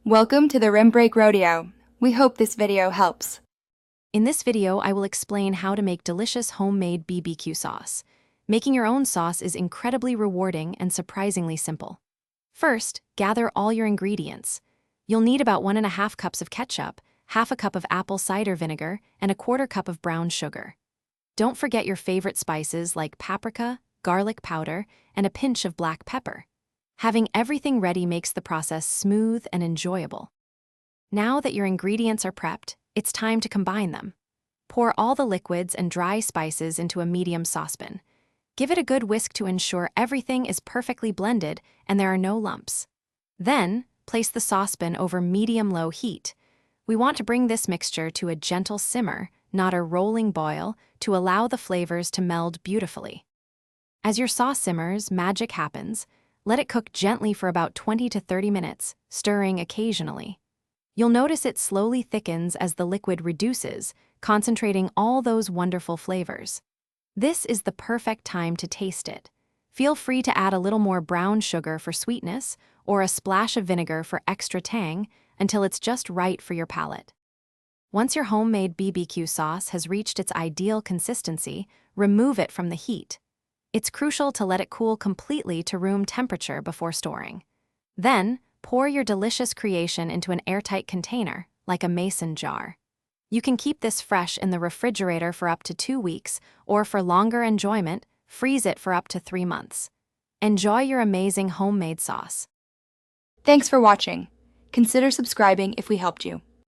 Welcome to the Rim Break Rodeo. We hope this video helps. In this video, I will explain how to make delicious homemade BBQ sauce. Making your own sauce is incredibly rewarding and surprisingly simple. First, gather all your ingredients. You'll need about 1.5 cups of ketchup, half a cup of apple cider vinegar, and a 1/4 cup of brown sugar. Don't forget your favorite spices like paprika, garlic powder, and a pinch of black pepper. Having everything ready makes the process smooth and enjoyable. Now that your ingredients are prepped, it's time to combine them. Pour all the liquids and dry spices into a medium saucepan. Give it a good whisk to ensure everything is perfectly blended and there are no lumps. Then, place the saucepan over medium-low heat. We want to bring this mixture to a gentle simmer, not a rolling boil, to allow the flavors to meld beautifully. As your sauce simmers, magic happens. Let it cook gently for about 20 to 30 minutes, stirring occasionally. You'll notice it slowly thickens as the liquid reduces, concentrating all those wonderful flavors. This is the perfect time to taste it. Feel free to add a little more brown sugar for sweetness or a splash of vinegar for extra tang until it's just right for your palate. Once your homemade BBQ sauce has reached its ideal consistency, remove it from the heat. It's crucial to let it cool completely to room temperature before storing. Then, pour your delicious creation into an airtight container, like a mason jar. You can keep this fresh in the refrigerator for up to 2 weeks, or for longer enjoyment, freeze it for up to 3 months. Enjoy your amazing homemade sauce. Thanks for watching. Consider subscribing if we helped you.